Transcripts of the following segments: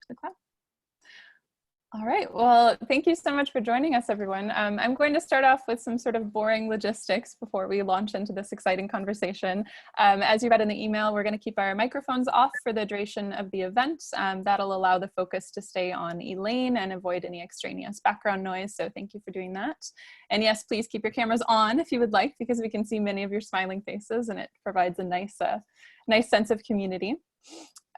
the cloud. All right, well, thank you so much for joining us, everyone. I'm going to start off with some sort of boring logistics before we launch into this exciting conversation. As you read in the email, we're going to keep our microphones off for the duration of the event. That'll allow the focus to stay on Elaine and avoid any extraneous background noise, so thank you for doing that. And yes, please keep your cameras on if you would like, because we can see many of your smiling faces and it provides a nice sense of community.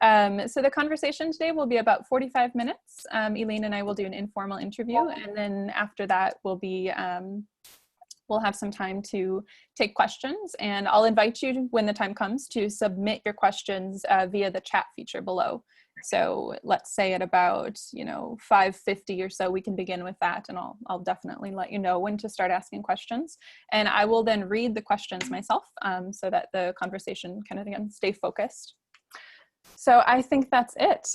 So the conversation today will be about 45 minutes. Elaine and I will do an informal interview, and then after that we'll have some time to take questions, and I'll invite you when the time comes to submit your questions via the chat feature below. So let's say at about 5:50 or so we can begin with that, and I'll definitely let you know when to start asking questions, and I will then read the questions myself so that the conversation can again stay focused. So I think that's it.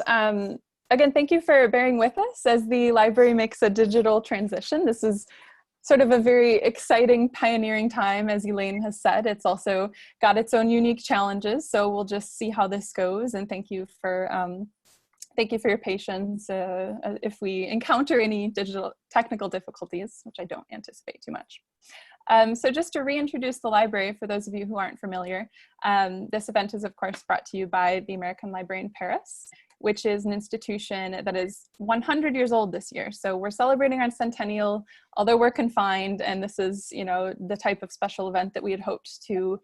Again, thank you for bearing with us as the library makes a digital transition. This is sort of a very exciting, pioneering time, as Elaine has said. It's also got its own unique challenges, so we'll just see how this goes. And thank you for your patience if we encounter any digital technical difficulties, which I don't anticipate too much. So just to reintroduce the library for those of you who aren't familiar, this event is of course brought to you by the American Library in Paris, which is an institution that is 100 years old this year. So we're celebrating our centennial, although we're confined, and this is the type of special event that we had hoped to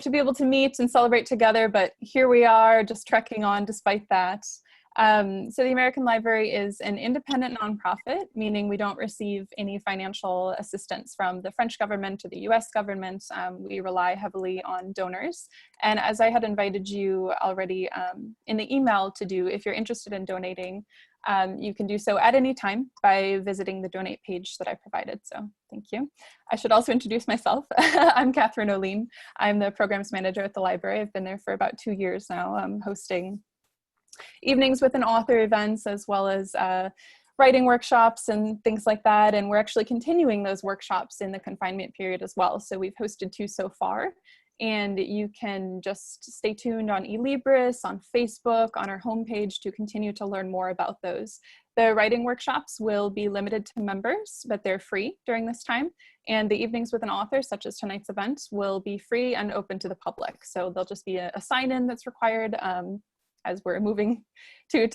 be able to meet and celebrate together, but here we are just trekking on despite that. So the American Library is an independent nonprofit, meaning we don't receive any financial assistance from the French government or the US government. We rely heavily on donors. And as I had invited you already in the email to do, if you're interested in donating, you can do so at any time by visiting the donate page that I provided. So thank you. I should also introduce myself. I'm Catherine Olien. I'm the Programs Manager at the library. I've been there for about 2 years now. I'm hosting evenings with an author events, as well as writing workshops and things like that. And we're actually continuing those workshops in the confinement period as well. So we've hosted 2 so far, and you can just stay tuned on eLibris, on Facebook, on our homepage to continue to learn more about those. The writing workshops will be limited to members, but they're free during this time. And the evenings with an author, such as tonight's event, will be free and open to the public. So there'll just be a sign-in that's required as we're moving to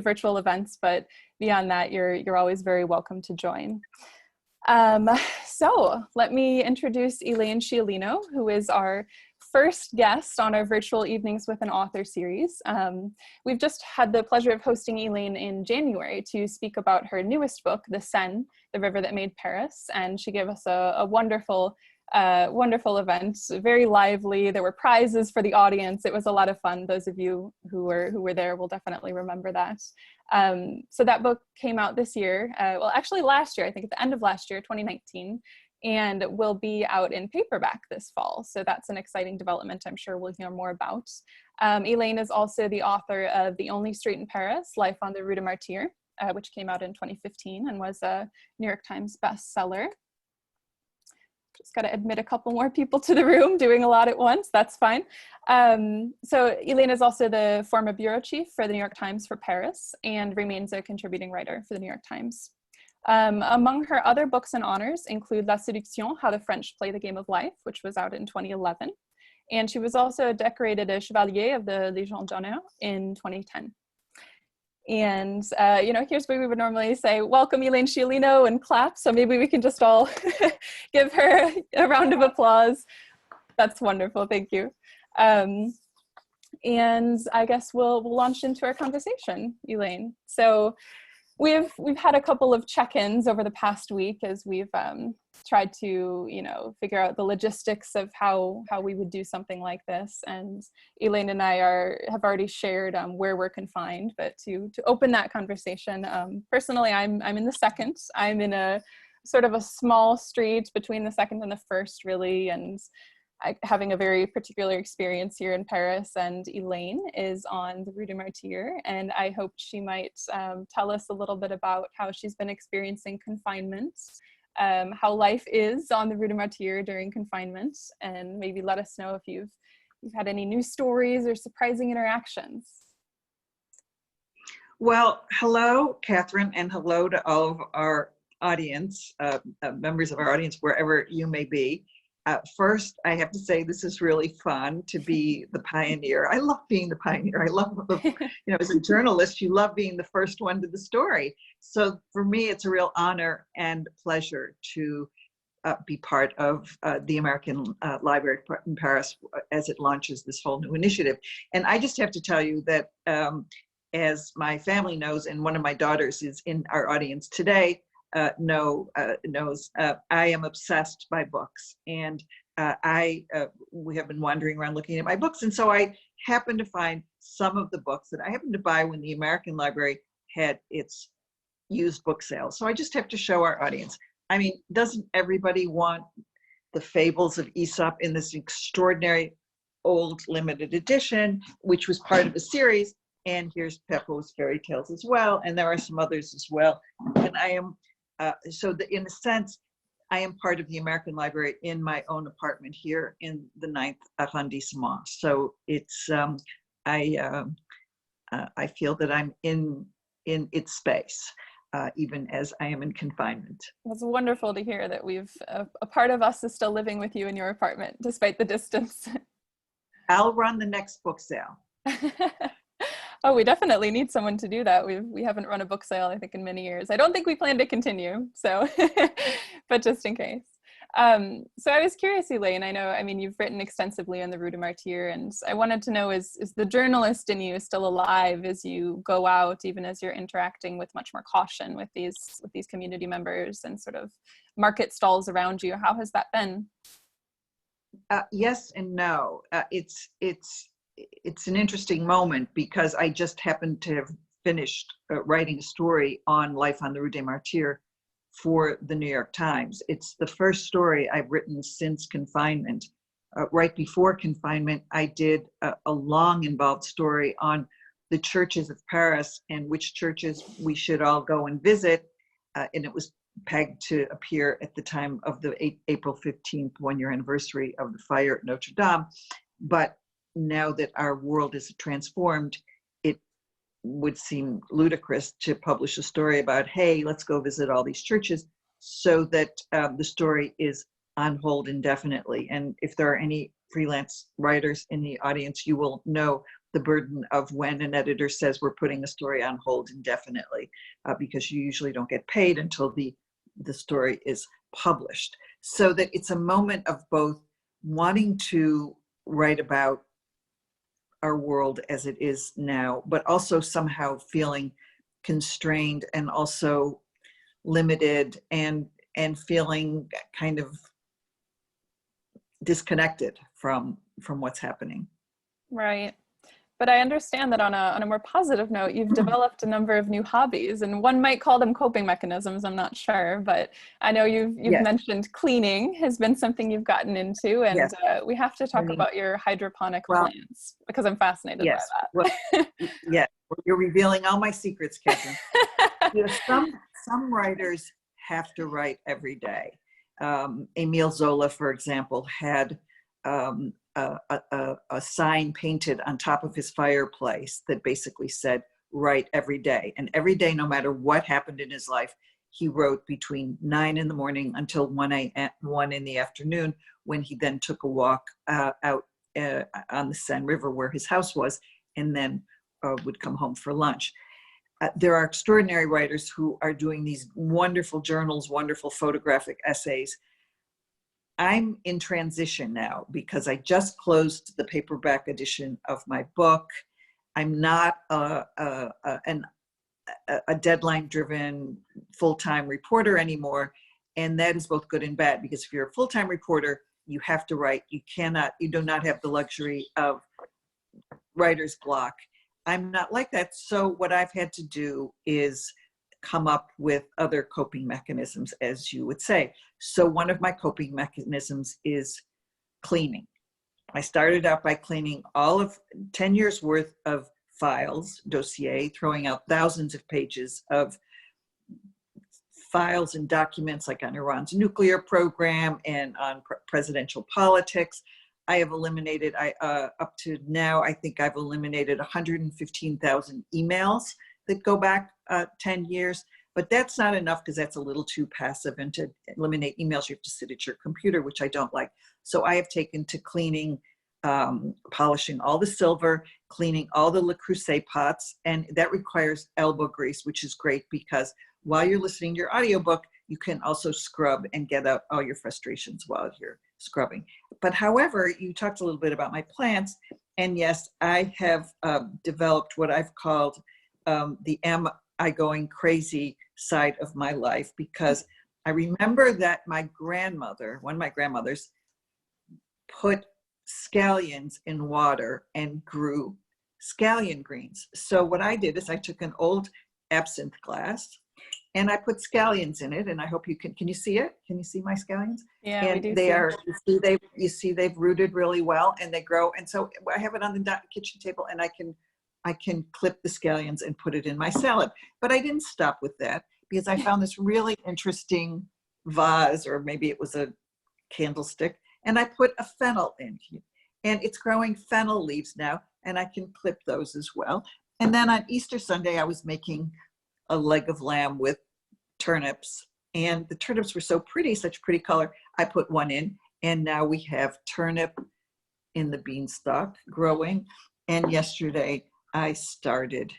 virtual events, but beyond that, you're always very welcome to join. So let me introduce Elaine Sciolino, who is our first guest on our virtual Evenings with an Author series. We've just had the pleasure of hosting Elaine in January to speak about her newest book, The Seine, The River That Made Paris, and she gave us a wonderful event, very lively. There were prizes for the audience. It was a lot of fun. Those of you who were there will definitely remember that. So that book came out this year, well, actually last year, I think at the end of last year, 2019, and will be out in paperback this fall. So that's an exciting development I'm sure we'll hear more about. Elaine is also the author of The Only Street in Paris, Life on the Rue de Martyrs, which came out in 2015 and was a New York Times bestseller. Just got to admit a couple more people to the room doing a lot at once. That's fine. So Elaine is also the former bureau chief for the New York Times for Paris and remains a contributing writer for the New York Times. Among her other books and honors include La Séduction, How the French Play the Game of Life, which was out in 2011. And she was also decorated a Chevalier of the Légion d'honneur in 2010. And, here's where we would normally say, welcome Elaine Sciolino, and clap. So maybe we can just all give her a round of applause. That's wonderful, thank you. And I guess we'll launch into our conversation, Elaine. So we've had a couple of check-ins over the past week as we've tried to, figure out the logistics of how we would do something like this. And Elaine and I have already shared where we're confined, but to open that conversation, personally, I'm in the second. I'm in a sort of a small street between the second and the first, really, and having a very particular experience here in Paris. And Elaine is on the Rue de Martyrs, and I hoped she might tell us a little bit about how she's been experiencing confinement, how life is on the Rue de Martyrs during confinement, and maybe let us know if you've had any news stories or surprising interactions. Well, hello, Catherine, and hello to all of our audience, members of our audience, wherever you may be. First, I have to say this is really fun to be the pioneer. I love being the pioneer. I love, as a journalist, you love being the first one to the story. So for me, it's a real honor and pleasure to be part of the American Library in Paris as it launches this whole new initiative. And I just have to tell you that as my family knows, and one of my daughters is in our audience today, knows, I am obsessed by books. And we have been wandering around looking at my books. And so I happened to find some of the books that I happened to buy when the American Library had its used book sale. So I just have to show our audience. I mean, doesn't everybody want the Fables of Aesop in this extraordinary old limited edition, which was part of a series? And here's Peppo's Fairy Tales as well. And there are some others as well. And I am, in a sense, I am part of the American Library in my own apartment here in the 9th arrondissement. So it's, I feel that I'm in its space. Even as I am in confinement. It's wonderful to hear that a part of us is still living with you in your apartment, despite the distance. I'll run the next book sale. Oh, we definitely need someone to do that. We haven't run a book sale, I think, in many years. I don't think we plan to continue, so, but just in case. So I was curious, Elaine, you've written extensively on the Rue de Martyrs, and I wanted to know, is the journalist in you still alive as you go out, even as you're interacting with much more caution with these community members and sort of market stalls around you? How has that been? Yes and no. It's an interesting moment because I just happened to have finished writing a story on life on the Rue des Martyrs for the New York Times. It's the first story I've written since confinement. Right before confinement, I did a long involved story on the churches of Paris and which churches we should all go and visit. And it was pegged to appear at the time of the April 15th one-year anniversary of the fire at Notre Dame. But now that our world is transformed, it would seem ludicrous to publish a story about, hey, let's go visit all these churches, so that the story is on hold indefinitely. And if there are any freelance writers in the audience, you will know the burden of when an editor says we're putting a story on hold indefinitely, because you usually don't get paid until the story is published. So that it's a moment of both wanting to write about our world as it is now, but also somehow feeling constrained and also limited and feeling kind of disconnected from what's happening. Right. But I understand that on a more positive note, you've developed a number of new hobbies, and one might call them coping mechanisms, I'm not sure, but I know you've yes. mentioned cleaning has been something you've gotten into, and yes. We have to talk about your hydroponic plants, because I'm fascinated yes. by that. Well, yeah, you're revealing all my secrets, Catherine. Some writers have to write every day. Émile Zola, for example, had a sign painted on top of his fireplace that basically said, write every day. And every day, no matter what happened in his life, he wrote between 9 in the morning until 1 in the afternoon, when he then took a walk out on the Seine River where his house was, and then would come home for lunch. There are extraordinary writers who are doing these wonderful journals, wonderful photographic essays. I'm in transition now because I just closed the paperback edition of my book. I'm not a deadline-driven full-time reporter anymore, and that is both good and bad, because if you're a full-time reporter, you have to write. You do not have the luxury of writer's block. I'm not like that, so what I've had to do is come up with other coping mechanisms, as you would say. So one of my coping mechanisms is cleaning. I started out by cleaning all of 10 years worth of files, dossier, throwing out thousands of pages of files and documents, like on Iran's nuclear program and on presidential politics. I have eliminated, up to now, I think I've eliminated 115,000 emails that go back 10 years, but that's not enough because that's a little too passive. And to eliminate emails, you have to sit at your computer, which I don't like. So I have taken to cleaning, polishing all the silver, cleaning all the Le Creuset pots, and that requires elbow grease, which is great because while you're listening to your audiobook, you can also scrub and get out all your frustrations while you're scrubbing. But however, you talked a little bit about my plants, and yes, I have developed what I've called the Am I Going Crazy side of my life, because I remember that my grandmother, one of my grandmothers, put scallions in water and grew scallion greens. So what I did is I took an old absinthe glass and I put scallions in it, and I hope you can you see it? Can you see my scallions? Yeah, and we do. They are, you see they've rooted really well and they grow. And so I have it on the kitchen table, and I can clip the scallions and put it in my salad. But I didn't stop with that, because I found this really interesting vase, or maybe it was a candlestick, and I put a fennel in here, and it's growing fennel leaves now, and I can clip those as well. And then on Easter Sunday, I was making a leg of lamb with turnips, and the turnips were so pretty, such pretty color. I put one in, and now we have turnip in the beanstalk growing. And yesterday I started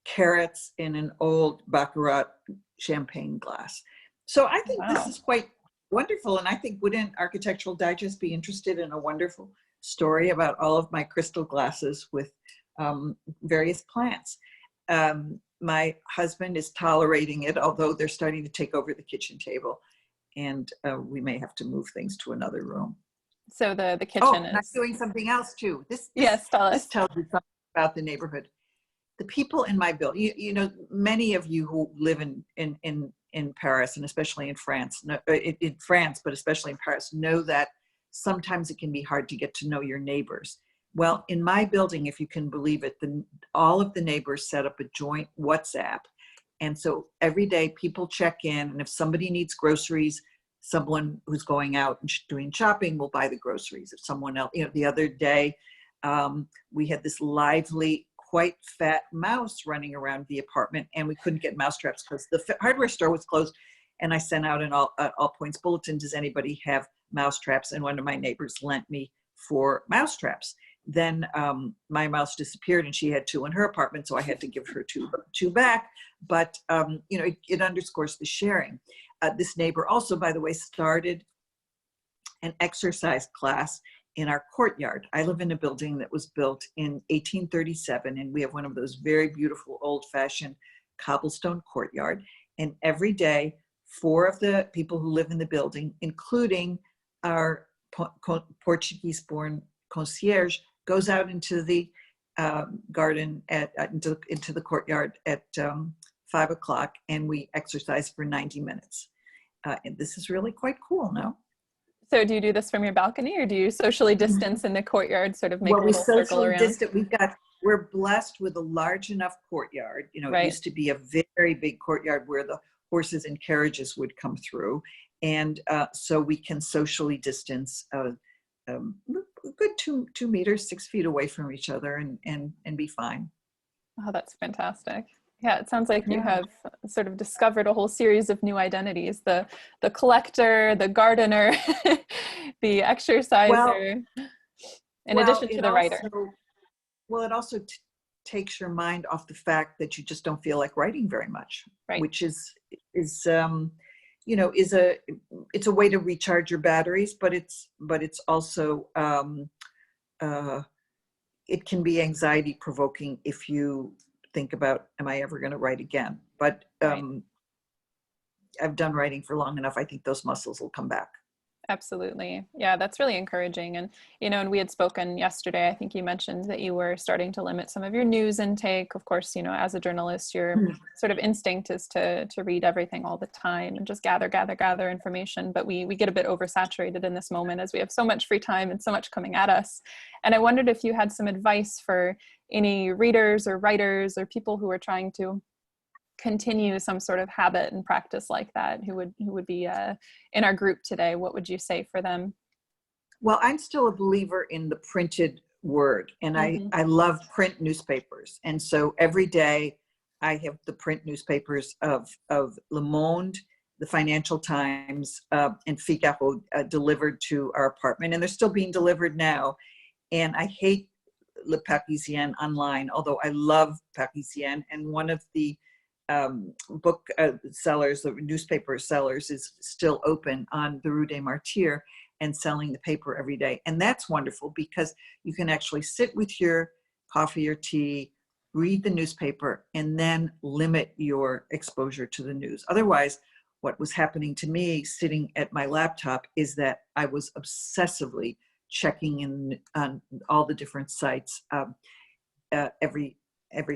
carrots in an old Baccarat champagne glass. So I think this is quite wonderful. And I think, wouldn't Architectural Digest be interested in a wonderful story about all of my crystal glasses with various plants? My husband is tolerating it, although they're starting to take over the kitchen table, and we may have to move things to another room. So the kitchen I'm is doing something else too. This tell us. This tells you something about the neighborhood. The people in my building, you know, many of you who live in Paris, and especially in France, but especially in Paris, know that sometimes it can be hard to get to know your neighbors. Well, in my building, if you can believe it, all of the neighbors set up a joint WhatsApp. And so every day people check in, and if somebody needs groceries, someone who's going out and doing shopping will buy the groceries. If someone else, you know, the other day, we had this lively, quite fat mouse running around the apartment, and we couldn't get mousetraps because the hardware store was closed. And I sent out an all points bulletin, does anybody have mousetraps? And one of my neighbors lent me 4 mousetraps. Then my mouse disappeared, and she had 2 in her apartment, so I had to give her two back. But you know, it underscores the sharing. This neighbor also, by the way, started an exercise class in our courtyard. I live in a building that was built in 1837, and we have one of those very beautiful old-fashioned cobblestone courtyard. And every day, 4 of the people who live in the building, including our Portuguese-born concierge, goes out into the garden into the courtyard at 5 o'clock, and we exercise for 90 minutes. And this is really quite cool, no? So do you do this from your balcony, or do you socially distance in the courtyard, sort of make a little circle around? We're blessed with a large enough courtyard. You know, Right. It used to be a very big courtyard where the horses and carriages would come through. And so we can socially distance a good 2 meters, 6 feet away from each other, and be fine. Oh, that's fantastic. Yeah, it sounds like you have sort of discovered a whole series of new identities: the collector, the gardener, the exerciser, in addition to the writer. It also takes your mind off the fact that you just don't feel like writing very much, right. Which is you know, it's a way to recharge your batteries, but it's also it can be anxiety provoking if you think about, am I ever going to write again? But I've done writing for long enough. I think those muscles will come back. Absolutely. Yeah, that's really encouraging. And, you know, and we had spoken yesterday, I think you mentioned that you were starting to limit some of your news intake. Of course, you know, as a journalist, your sort of instinct is to read everything all the time and just gather information. But we get a bit oversaturated in this moment as we have so much free time and so much coming at us. And I wondered if you had some advice for any readers or writers or people who are trying to continue some sort of habit and practice like that, who would be in our group today. What would you say for them? Well, I'm still a believer in the printed word, and I love print newspapers. And so every day I have the print newspapers of Le Monde, the Financial Times, and Figaro delivered to our apartment, and they're still being delivered now. And I hate Le Parisien online, although I love Parisien. And one of the book sellers, the newspaper sellers, is still open on the Rue des Martyrs and selling the paper every day. And that's wonderful because you can actually sit with your coffee or tea, read the newspaper, and then limit your exposure to the news. Otherwise, what was happening to me sitting at my laptop is that I was obsessively checking in on all the different sites every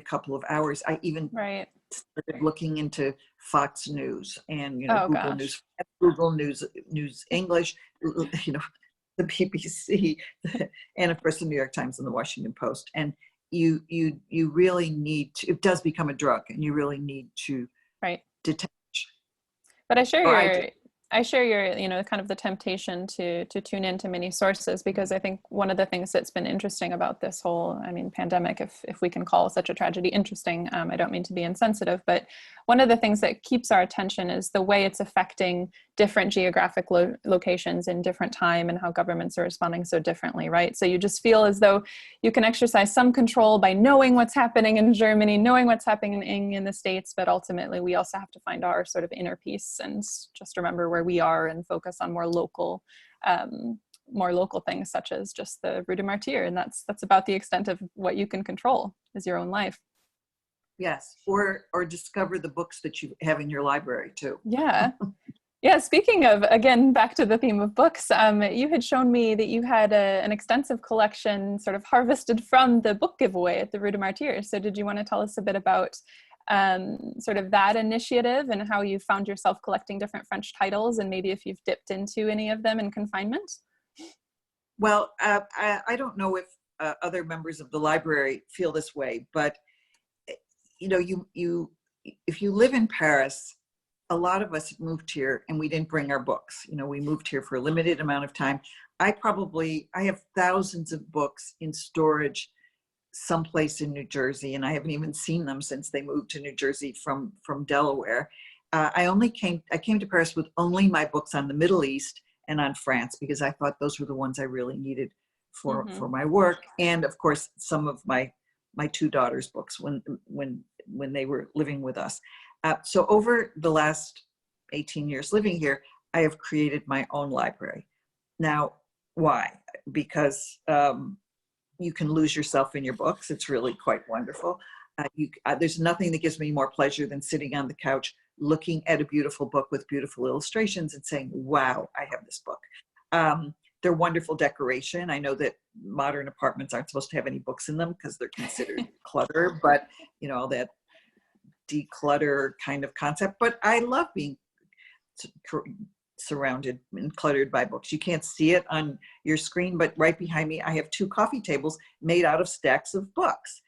couple of hours. I even started looking into Fox News and Google News English, the BBC, and of course the New York Times and the Washington Post. And you really need to. It does become a drug, and you really need to detach. But I share your, kind of the temptation to tune into many sources, because I think one of the things that's been interesting about this whole, pandemic, if we can call such a tragedy interesting, I don't mean to be insensitive, but one of the things that keeps our attention is the way it's affecting different geographic locations in different time, and how governments are responding so differently, right? So you just feel as though you can exercise some control by knowing what's happening in Germany, knowing what's happening in the States, but ultimately we also have to find our sort of inner peace and just remember where we are and focus on more local things, such as just the Rue de Martyr. And that's about the extent of what you can control, is your own life. Yes, or discover the books that you have in your library too. Yeah. Yeah, speaking of, again, back to the theme of books, you had shown me that you had an extensive collection sort of harvested from the book giveaway at the Rue de Martyr. So did you want to tell us a bit about sort of that initiative and how you found yourself collecting different French titles, and maybe if you've dipped into any of them in confinement? Well, I don't know if other members of the library feel this way, but if you live in Paris, a lot of us moved here and we didn't bring our books. We moved here for a limited amount of time. I have thousands of books in storage someplace in New Jersey, and I haven't even seen them since they moved to New Jersey from Delaware. I came to Paris with only my books on the Middle East and on France, because I thought those were the ones I really needed for my work. And of course, some of my two daughters' books when they were living with us. So over the last 18 years living here, I have created my own library. Now, why? Because you can lose yourself in your books. It's really quite wonderful. There's nothing that gives me more pleasure than sitting on the couch, looking at a beautiful book with beautiful illustrations and saying, wow, I have this book. They're wonderful decoration. I know that modern apartments aren't supposed to have any books in them because they're considered clutter, but all that declutter kind of concept. But I love being surrounded and cluttered by books. You can't see it on your screen, but right behind me, I have 2 coffee tables made out of stacks of books.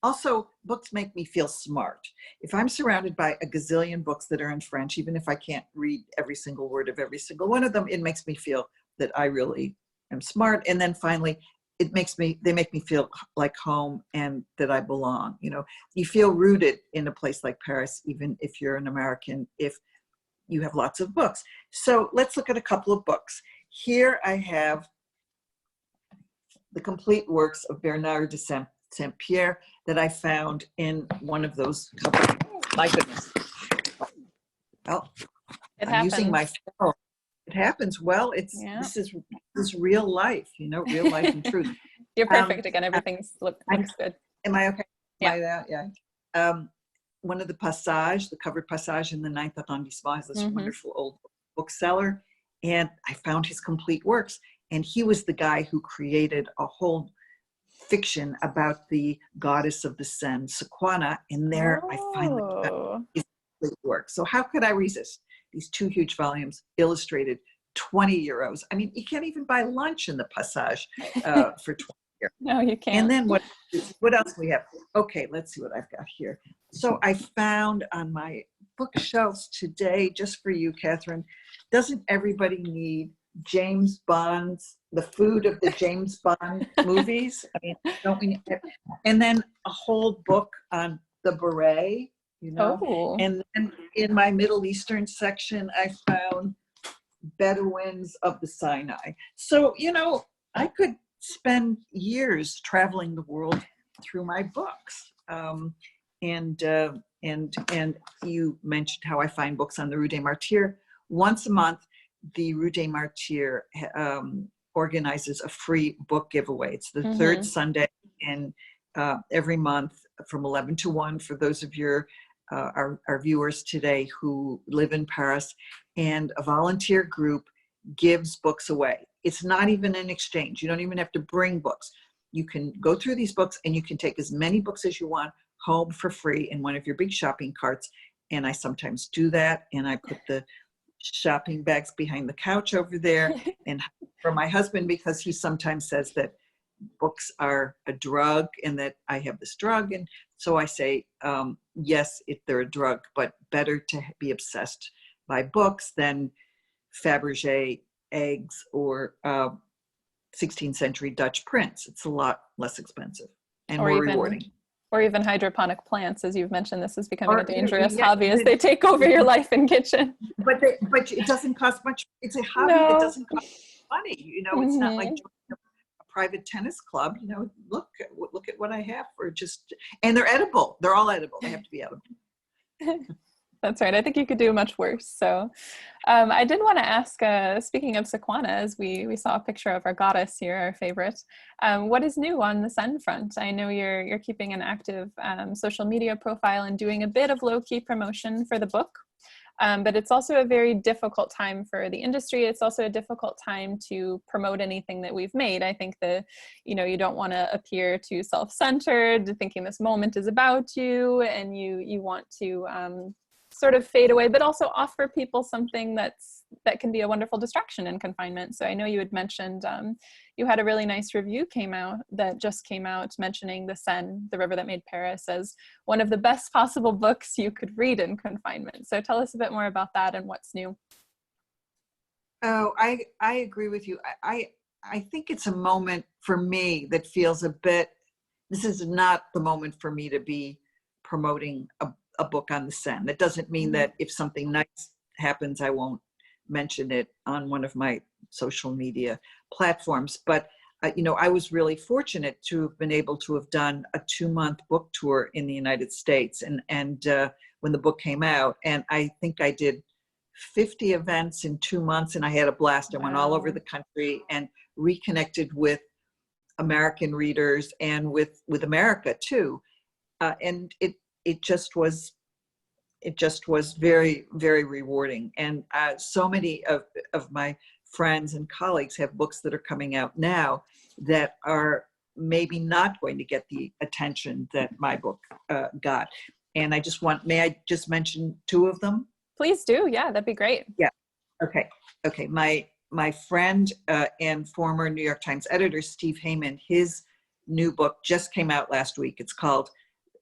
Also, books make me feel smart. If I'm surrounded by a gazillion books that are in French, even if I can't read every single word of every single one of them, it makes me feel that I really am smart. And then finally, they make me feel like home and that I belong. You feel rooted in a place like Paris, even if you're an American, if you have lots of books. So let's look at a couple of books. Here I have the complete works of Bernard de Saint-Pierre that I found in one of those cupboards. My goodness. Well, I'm using my phone. It happens. Well, this is real life, real life and truth. You're perfect again. Everything looks good. Am I okay? Yeah. Yeah. One of the Passage, the covered Passage in the 9th arrondissement, is this wonderful old bookseller. And I found his complete works. And he was the guy who created a whole fiction about the goddess of the Seine, Sequana. And there I finally found his complete work. So how could I resist? These 2 huge volumes, illustrated, 20 euros. You can't even buy lunch in the Passage for 20 euros. No, you can't. And then what else do we have? Okay, let's see what I've got here. So I found on my bookshelves today, just for you, Catherine, doesn't everybody need James Bond's, the food of the James Bond movies? Don't we? And then a whole book on the beret, Oh. and then in my Middle Eastern section, I found Bedouins of the Sinai. So, I could spend years traveling the world through my books. And you mentioned how I find books on the Rue des Martyrs. Once a month, the Rue des Martyrs organizes a free book giveaway. It's the third Sunday in every month from 11 to 1 for those of our viewers today who live in Paris. And a volunteer group gives books away. It's not even an exchange. You don't even have to bring books. You can go through these books and you can take as many books as you want home for free in one of your big shopping carts. And I sometimes do that. And I put the shopping bags behind the couch over there. And for my husband, because he sometimes says that books are a drug and that I have this drug. And so I say, yes, if they're a drug, but better to be obsessed by books than Fabergé eggs or 16th century Dutch prints. It's a lot less expensive and more rewarding. Or even hydroponic plants, as you've mentioned. This is becoming a dangerous yeah, hobby as they take over your life and kitchen. But it doesn't cost much. It's a hobby that doesn't cost money. It's not like joining a private tennis club. Look at what I have for and they're edible. They're all edible. They have to be edible. That's right. I think you could do much worse. So I did want to ask, speaking of Sequana, as we saw a picture of our goddess here, our favorite, what is new on the Seine front? I know you're keeping an active social media profile and doing a bit of low-key promotion for the book. But it's also a very difficult time for the industry. It's also a difficult time to promote anything that we've made. I think that, you don't want to appear too self-centered, thinking this moment is about you, and you want to sort of fade away, but also offer people something that can be a wonderful distraction in confinement. So I know you had mentioned you had a really nice review just came out mentioning the Seine, the river that made Paris, as one of the best possible books you could read in confinement. So tell us a bit more about that and what's new. Oh, I agree with you. I think it's a moment for me that feels this is not the moment for me to be promoting a book on the Seine. That doesn't mean that if something nice happens, I won't mention it on one of my social media platforms. But, I was really fortunate to have been able to have done a 2-month book tour in the United States. And when the book came out, and I think I did 50 events in 2 months, and I had a blast. I went all over the country and reconnected with American readers and with America too. And it just was very, very rewarding. And so many of my friends and colleagues have books that are coming out now that are maybe not going to get the attention that my book got. And may I just mention 2 of them? Please do. Yeah, that'd be great. Yeah. Okay. My friend and former New York Times editor, Steve Heyman, his new book just came out last week. It's called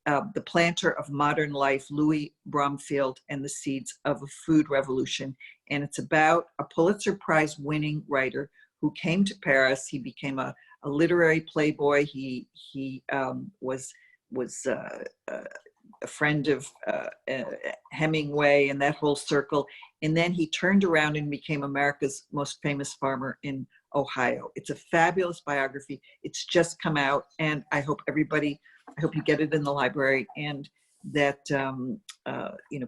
The Planter of Modern Life, Louis Bromfield and the Seeds of a Food Revolution. And it's about a Pulitzer Prize winning writer who came to Paris. He became a literary playboy. He was a friend of Hemingway and that whole circle. And then he turned around and became America's most famous farmer in Ohio. It's a fabulous biography. It's just come out, and I hope you get it in the library, and that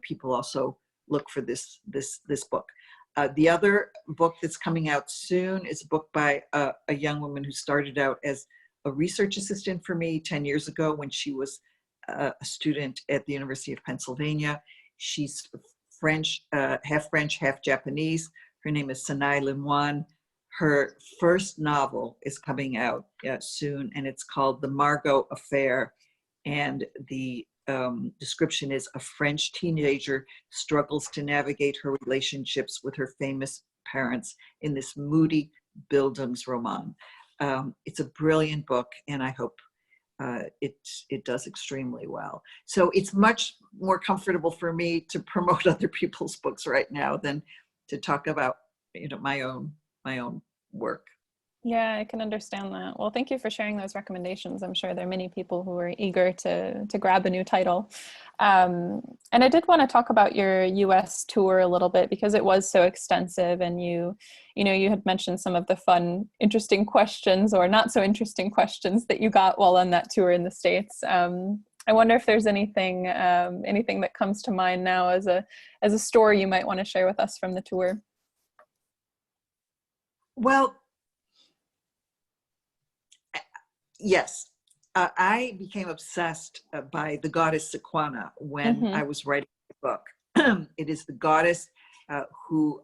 people also look for this book. The other book that's coming out soon is a book by a young woman who started out as a research assistant for me 10 years ago when she was a student at the University of Pennsylvania. She's French, half Japanese. Her name is Seine Lemoine. Her first novel is coming out soon, and it's called The Margot Affair. And the description is: a French teenager struggles to navigate her relationships with her famous parents in this moody Bildungsroman. It's a brilliant book, and I hope it does extremely well. So it's much more comfortable for me to promote other people's books right now than to talk about my own work. Yeah, I can understand that. Well, thank you for sharing those recommendations. I'm sure there are many people who are eager to grab a new title. And I did want to talk about your US tour a little bit because it was so extensive, and you had mentioned some of the fun, interesting questions or not so interesting questions that you got while on that tour in the States. I wonder if there's anything that comes to mind now as a story you might want to share with us from the tour. Well, yes, I became obsessed by the goddess Sequana when I was writing the book. It is the goddess who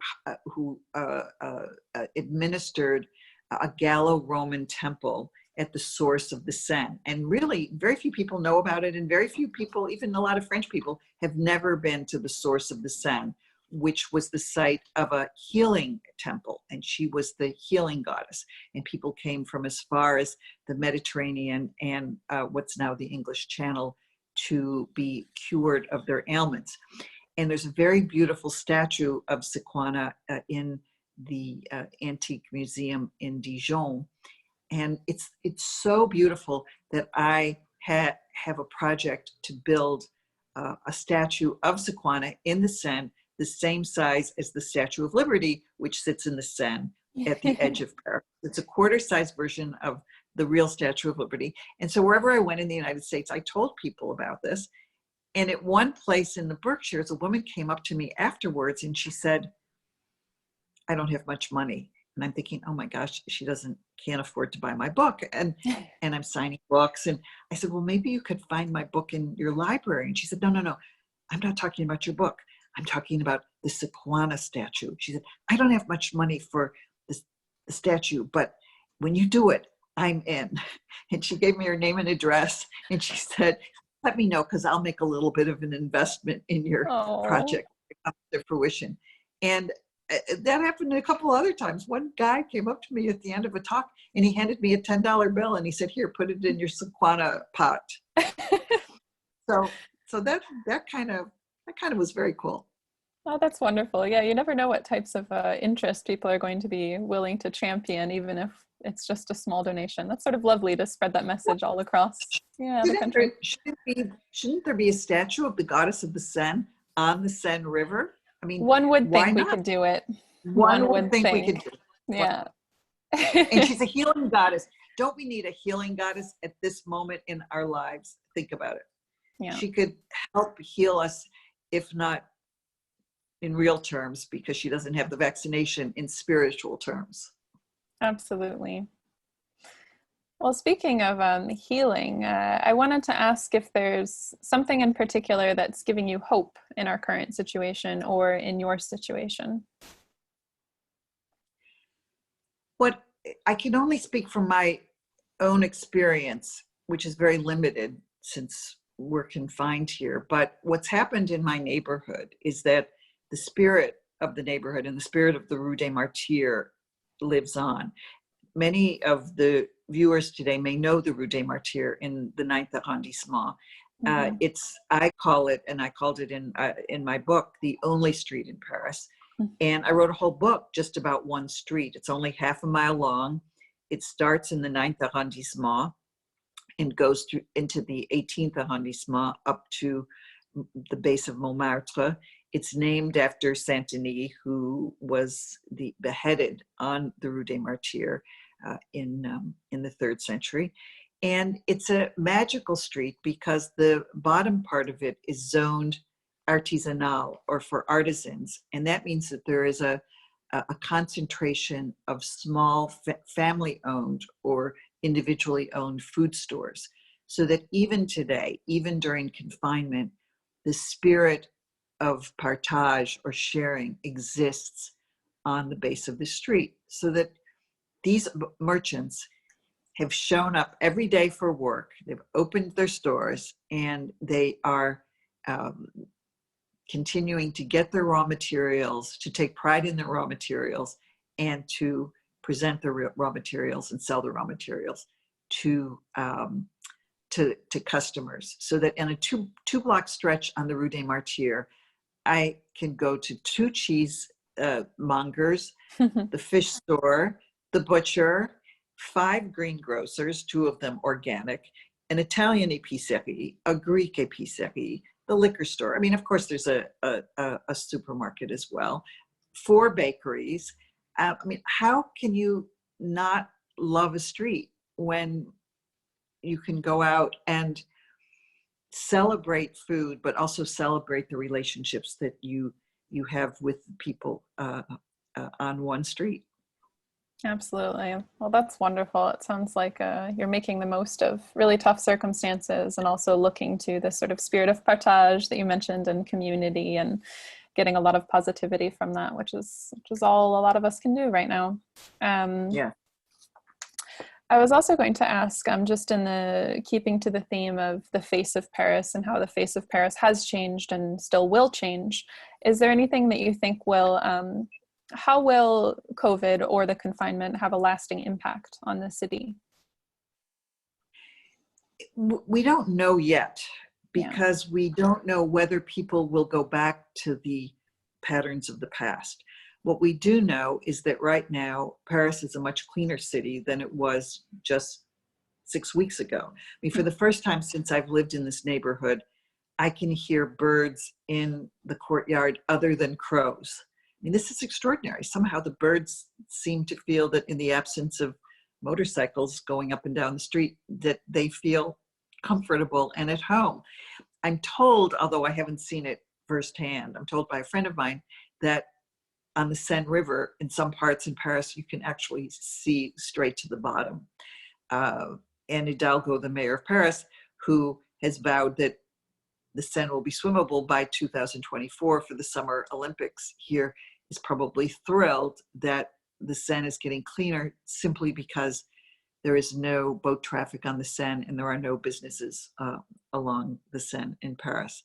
administered a Gallo-Roman temple at the source of the Seine. And really, very few people know about it, and very few people, even a lot of French people, have never been to the source of the Seine, which was the site of a healing temple. And she was the healing goddess. And people came from as far as the Mediterranean and what's now the English Channel to be cured of their ailments. And there's a very beautiful statue of Sequana in the Antique Museum in Dijon. And it's so beautiful that I have a project to build a statue of Sequana in the Seine, the same size as the Statue of Liberty, which sits in the Seine at the edge of Paris. It's a quarter-size version of the real Statue of Liberty. And so wherever I went in the United States, I told people about this. And at one place in the Berkshires, a woman came up to me afterwards and she said, "I don't have much money." And I'm thinking, oh my gosh, she can't afford to buy my book. And I'm signing books. And I said, well, maybe you could find my book in your library. And she said, no, I'm not talking about your book. I'm talking about the Sequana statue. She said, I don't have much money for the statue, but when you do it, I'm in. And she gave me her name and address. And she said, let me know, because I'll make a little bit of an investment in your project to come to fruition. And that happened a couple other times. One guy came up to me at the end of a talk and he handed me a $10 bill and he said, here, put it in your Sequana pot. So that kind of was very cool. Oh, that's wonderful. Yeah, you never know what types of interest people are going to be willing to champion, even if it's just a small donation. That's sort of lovely to spread that message all across the country. Shouldn't there be a statue of the goddess of the Seine on the Seine River? I mean, one would think we could do it. One would think we could do it. Yeah. And she's a healing goddess. Don't we need a healing goddess at this moment in our lives? Think about it. Yeah. She could help heal us, if not in real terms, because she doesn't have the vaccination, in spiritual terms. Absolutely. Well, speaking of healing, I wanted to ask if there's something in particular that's giving you hope in our current situation or in your situation. What I can only speak from my own experience, which is very limited since we're confined here. But what's happened in my neighborhood is that the spirit of the neighborhood and the spirit of the Rue des Martyrs lives on. Many of the viewers today may know the Rue des Martyrs in the 9th arrondissement. I call it, and I called it in my book, the only street in Paris. And I wrote a whole book just about one street. It's only half a mile long. It starts in the 9th arrondissement and goes through into the 18th arrondissement up to the base of Montmartre. It's named after Saint-Denis, who was beheaded on the Rue des Martyrs in the 3rd century. And it's a magical street because the bottom part of it is zoned artisanal, or for artisans. And that means that there is a concentration of small family-owned or individually owned food stores. So that even today, even during confinement, the spirit of partage or sharing exists on the base of the street, so that these merchants have shown up every day for work. They've opened their stores and they are continuing to get their raw materials, to take pride in their raw materials, and to present their raw materials and sell the raw materials to customers. So that in a two block stretch on the Rue des Martyrs, I can go to 2 cheese mongers, the fish store, the butcher, 5 greengrocers, 2 of them organic, an Italian épicerie, a Greek épicerie, the liquor store. I mean, of course, there's a supermarket as well, 4 bakeries. I mean, how can you not love a street when you can go out and celebrate food, but also celebrate the relationships that you have with people on one street? Absolutely. Well, that's wonderful. It sounds like you're making the most of really tough circumstances and also looking to the sort of spirit of partage that you mentioned and community and getting a lot of positivity from that, which is all a lot of us can do right now. Yeah. I was also going to ask, just in the keeping to the theme of the face of Paris and how the face of Paris has changed and still will change, is there anything that you think will how will COVID or the confinement have a lasting impact on the city? We don't know yet, because we don't know whether people will go back to the patterns of the past. What we do know is that right now, Paris is a much cleaner city than it was just 6 weeks ago. I mean, for the first time since I've lived in this neighborhood, I can hear birds in the courtyard other than crows. I mean, this is extraordinary. Somehow the birds seem to feel that in the absence of motorcycles going up and down the street, that they feel comfortable and at home. I'm told, although I haven't seen it firsthand, I'm told by a friend of mine that on the Seine River, in some parts in Paris, you can actually see straight to the bottom. Anne Hidalgo, the mayor of Paris, who has vowed that the Seine will be swimmable by 2024 for the Summer Olympics here, is probably thrilled that the Seine is getting cleaner simply because there is no boat traffic on the Seine and there are no businesses along the Seine in Paris.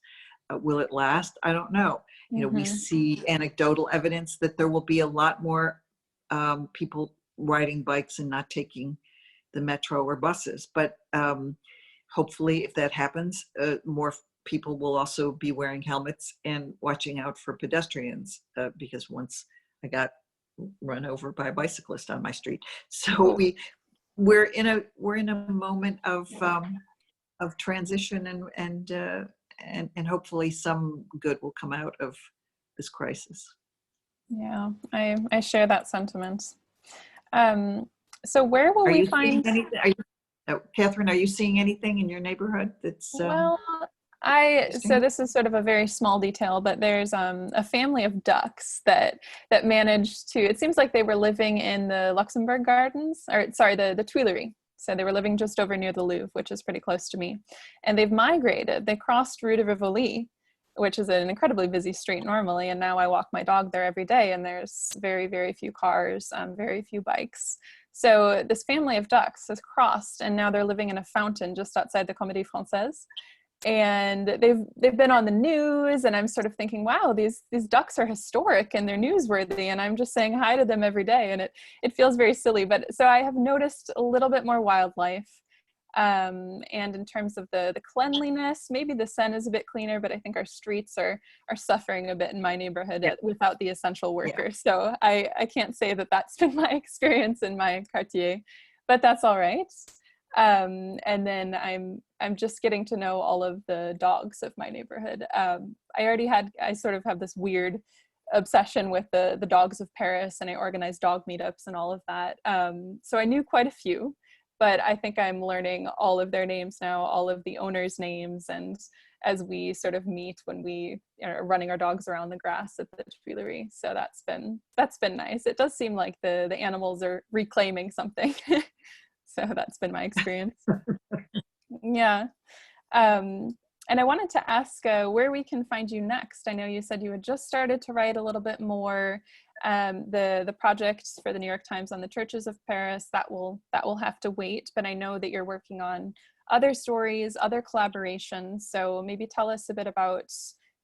Will it last? I don't know. You know, we see anecdotal evidence that there will be a lot more people riding bikes and not taking the metro or buses. But hopefully, if that happens, more people will also be wearing helmets and watching out for pedestrians, because once I got run over by a bicyclist on my street. So we're in a moment of transition and hopefully some good will come out of this crisis. Yeah, I share that sentiment. So where will we find? Catherine, are you seeing anything in your neighborhood that's? Well, so this is sort of a very small detail, but there's a family of ducks that managed to. It seems like they were living in the Luxembourg Gardens, or sorry, the Tuileries. So they were living just over near the Louvre, which is pretty close to me. And they've migrated. They crossed Rue de Rivoli, which is an incredibly busy street normally. And now I walk my dog there every day, and there's very, very few cars, very few bikes. So this family of ducks has crossed, and now they're living in a fountain just outside the Comédie Française. And they've been on the news, and I'm sort of thinking, wow, these ducks are historic and they're newsworthy, and I'm just saying hi to them every day, and it feels very silly. But so I have noticed a little bit more wildlife, and in terms of the cleanliness, maybe the Seine is a bit cleaner, but I think our streets are suffering a bit in my neighborhood without the essential workers. So I can't say that that's been my experience in my quartier, but that's all right. And then I'm just getting to know all of the dogs of my neighborhood. I sort of have this weird obsession with the dogs of Paris, and I organize dog meetups and all of that. So I knew quite a few, but I think I'm learning all of their names now, all of the owners' names, and as we sort of meet when we are running our dogs around the grass at the Tuileries. So that's been nice. It does seem like the animals are reclaiming something. So that's been my experience. Yeah. And I wanted to ask where we can find you next. I know you said you had just started to write a little bit more. The project for the New York Times on the churches of Paris, that will have to wait. But I know that you're working on other stories, other collaborations. So maybe tell us a bit about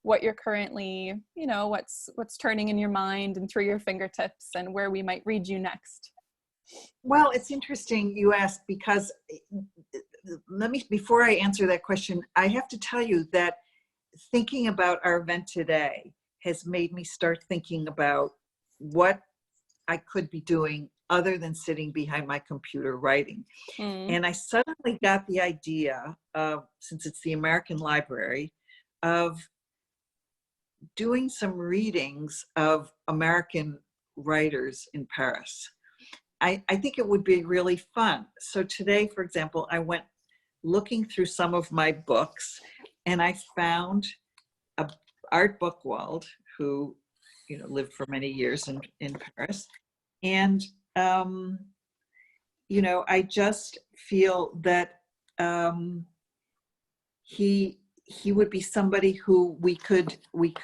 what you're currently, what's turning in your mind and through your fingertips, and where we might read you next. Well, it's interesting you asked, because before I answer that question, I have to tell you that thinking about our event today has made me start thinking about what I could be doing other than sitting behind my computer writing. Mm. And I suddenly got the idea of, since it's the American Library, of doing some readings of American writers in Paris. I think it would be really fun. So today, for example, I went looking through some of my books, and I found Art Buchwald, who lived for many years in Paris. And, I just feel that he would be somebody who we could read.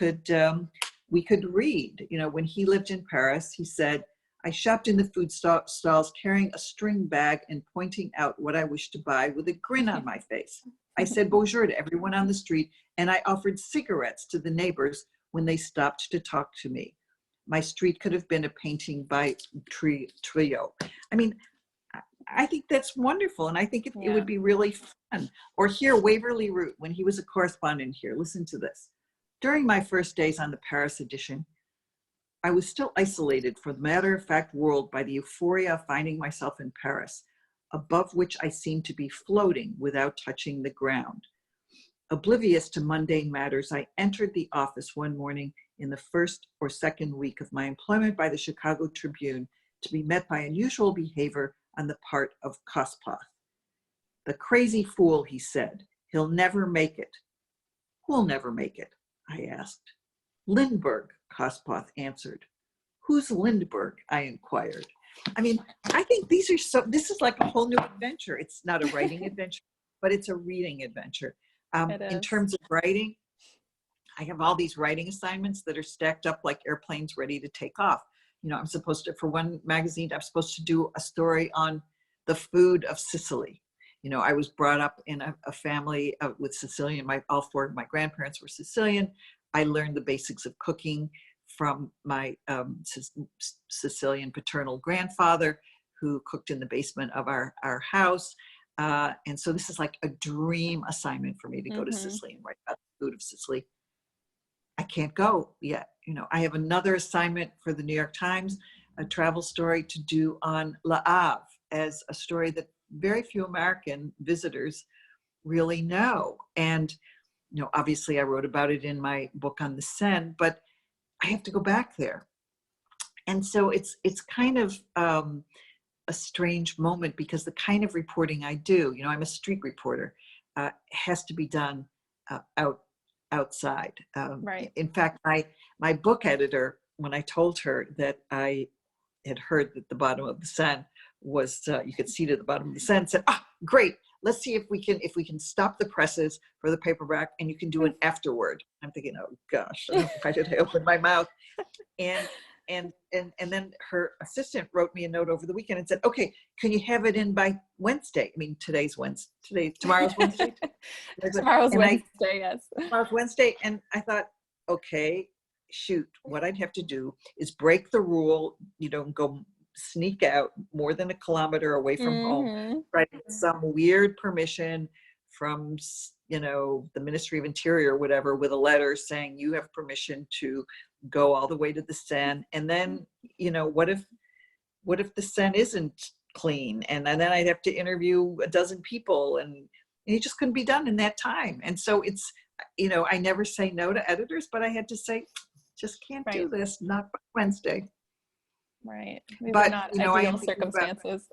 When he lived in Paris, he said, "I shopped in the food stalls carrying a string bag and pointing out what I wished to buy with a grin on my face. I said bonjour to everyone on the street, and I offered cigarettes to the neighbors when they stopped to talk to me. My street could have been a painting by Trio." I mean, I think that's wonderful, and I think it would be really fun. Or here, Waverly Root, when he was a correspondent here, listen to this. "During my first days on the Paris edition, I was still isolated from the matter-of-fact world by the euphoria of finding myself in Paris, above which I seemed to be floating without touching the ground. Oblivious to mundane matters, I entered the office one morning in the first or second week of my employment by the Chicago Tribune to be met by unusual behavior on the part of Kospath. 'The crazy fool,' he said. 'He'll never make it.' 'Who'll never make it?' I asked. 'Lindbergh,' Kospath answered. 'Who's Lindbergh?' I inquired. I mean, I think this is like a whole new adventure. It's not a writing adventure, but it's a reading adventure. In terms of writing, I have all these writing assignments that are stacked up like airplanes ready to take off. I'm supposed to, for one magazine, I'm supposed to do a story on the food of Sicily. I was brought up in a family with Sicilian, all four of my grandparents were Sicilian. I learned the basics of cooking from my Sicilian paternal grandfather, who cooked in the basement of our house. And so this is like a dream assignment for me to go to Sicily and write about the food of Sicily. I can't go yet. I have another assignment for the New York Times, a travel story to do on Le Havre, as a story that very few American visitors really know. And, obviously I wrote about it in my book on the Seine, but I have to go back there. And so it's kind of a strange moment, because the kind of reporting I do, I'm a street reporter, has to be done outside. Right. In fact, my book editor, when I told her that I had heard that the bottom of the Seine was, you could see to the bottom of the Seine, said, "Ah, great. Let's see if we can stop the presses for the paperback, and you can do an afterword." I'm thinking, oh gosh, why did I open my mouth? And then her assistant wrote me a note over the weekend and said, "Okay, can you have it in by Wednesday?" I mean, tomorrow's Wednesday. Tomorrow's Wednesday, yes. Tomorrow's Wednesday. And I thought, okay, shoot, what I'd have to do is break the rule, go sneak out more than a kilometer away from home, right? Some weird permission from, the Ministry of Interior or whatever, with a letter saying you have permission to go all the way to the Seine. And then, what if the Seine isn't clean? And then I'd have to interview a dozen people, and it just couldn't be done in that time. And so it's, I never say no to editors, but I had to say, just can't do this, not by Wednesday. Right. These but are not ideal circumstances.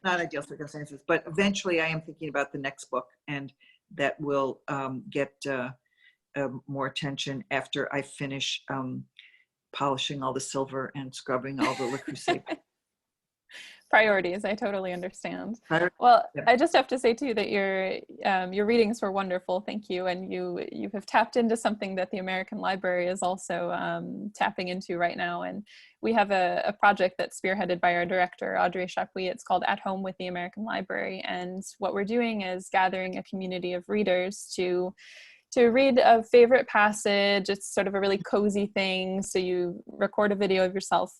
Not ideal circumstances, but eventually I am thinking about the next book, and that will get more attention after I finish polishing all the silver and scrubbing all the Le Creuset. Priorities, I totally understand. Well, yeah. I just have to say too that your readings were wonderful. Thank you, and you have tapped into something that the American Library is also tapping into right now. And we have a project that's spearheaded by our director, Audrey Chapuis. It's called At Home with the American Library, and what we're doing is gathering a community of readers to read a favorite passage. It's sort of a really cozy thing. So you record a video of yourself